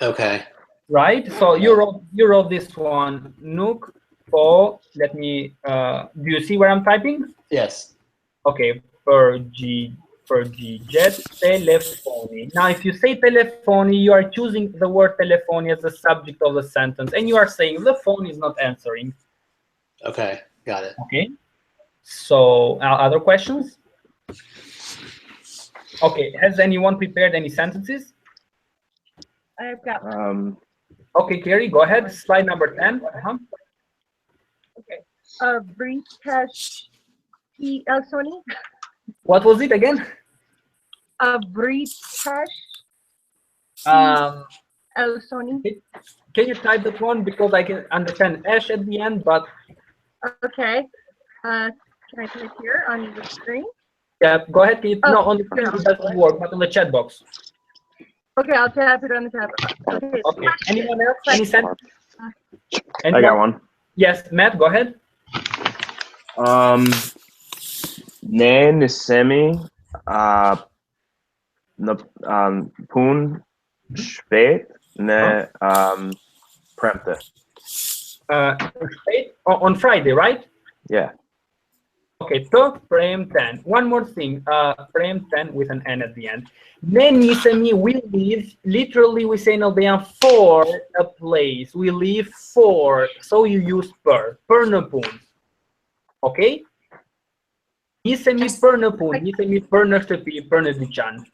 F: Okay.
B: Right. So you wrote this one. Nukpo. Let me. Do you see where I'm typing?
F: Yes.
B: Okay. Perjijet telefoni. Now, if you say telefoni, you are choosing the word telefoni as the subject of the sentence, and you are saying the phone is not answering.
F: Okay, got it.
B: Okay. So, other questions? Okay. Has anyone prepared any sentences?
G: I've got
B: Okay, Carrie, go ahead. Slide number 10.
G: Okay. Britash T. Elsoni.
B: What was it again?
G: Britash Elsoni.
B: Can you type that one, because I can understand ash at the end, but
G: okay. Can I type here on the screen?
B: yeah, go ahead. No, on the screen it doesn't work, but on the chat box.
G: Okay, I'll tap it on the tab.
B: Okay. Anyone else? Any sentence?
C: I got one.
B: Yes, Matt, go ahead.
C: Ne nisemi pun spät ne premte.
B: On Friday, right?
C: Yeah.
B: Okay, to frame 10. One more thing, frame 10 with an N at the end. Ne nisemi, we leave, literally we say in Albanian for a place. We leave for, so you use per në punë. Okay? Nisemi për në punë, nisemi për në shtëpi, për në dyqan.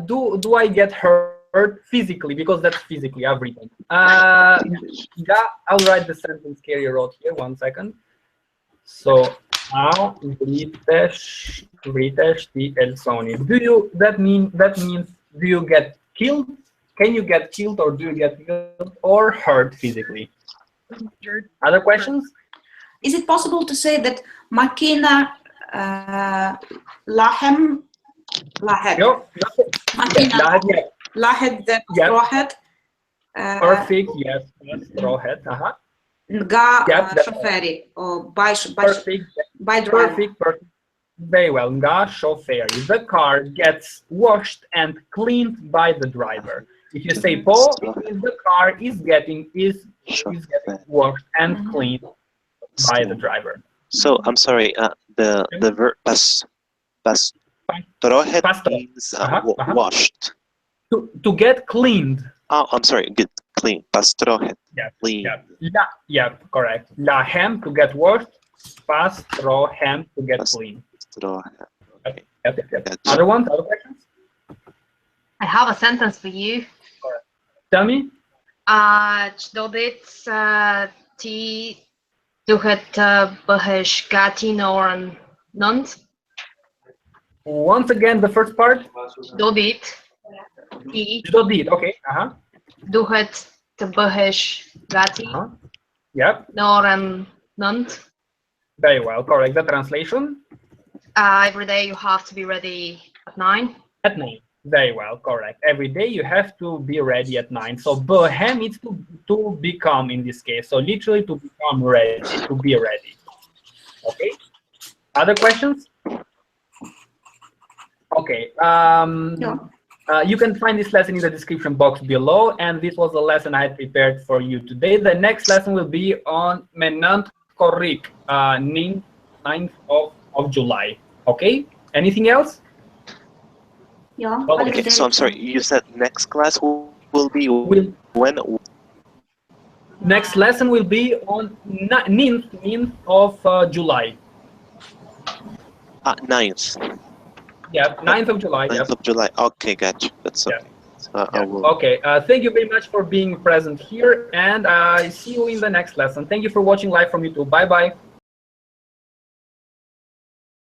B: Do I get hurt physically? Because that's physically, I've written. I'll write the sentence Carrie wrote here. 1 second. So, vritesh ti Elsoni. That means do you get killed? Can you get killed, or do you get killed or hurt physically? Other questions?
E: Is it possible to say that makina lahem lahed? Makina lahed rohed.
B: Perfect. Yes. Rohed.
E: Nga shoferi or by driver.
B: Perfect. Very well. Nga shoferi. The car gets washed and cleaned by the driver. If you say po, the car is getting washed and cleaned by the driver.
D: So I'm sorry. The verb pastrohet means washed.
B: To get cleaned.
D: Oh, I'm sorry. Get clean. Pastrohet.
B: Yeah.
D: Clean.
B: Yeah, correct. Lahem to get washed. Pastrohem to get clean.
D: Okay.
B: Yep. Other ones? Other questions?
H: I have a sentence for you.
B: Tell me.
H: Çdodit ti duhet të bëhesh gati në orën 9.
B: Once again, the first part.
H: Çdodit ti.
B: Çdodit. Okay.
H: Duhet të bëhesh gati.
B: Yep.
H: Në orën 9.
B: Very well. Correct. The translation.
H: Every day you have to be ready at 9.
B: At 9. Very well, correct. Every day you have to be ready at 9. So bohem is to become in this case. So literally to become ready, to be ready. Okay. Other questions? Okay. You can find this lesson in the description box below, and this was the lesson I had prepared for you today. The next lesson will be on Menant Korik, 9th of July. Okay. Anything else?
E: Yeah.
D: Okay, so I'm sorry, you said next class will be when?
B: Next lesson will be on 9th of July.
D: 9th.
B: Yeah, 9th of July.
D: 9th of July. Okay, gotcha. That's okay. So I will...
B: Okay, thank you very much for being present here, and I see you in the next lesson. Thank you for watching live from YouTube. Bye-bye.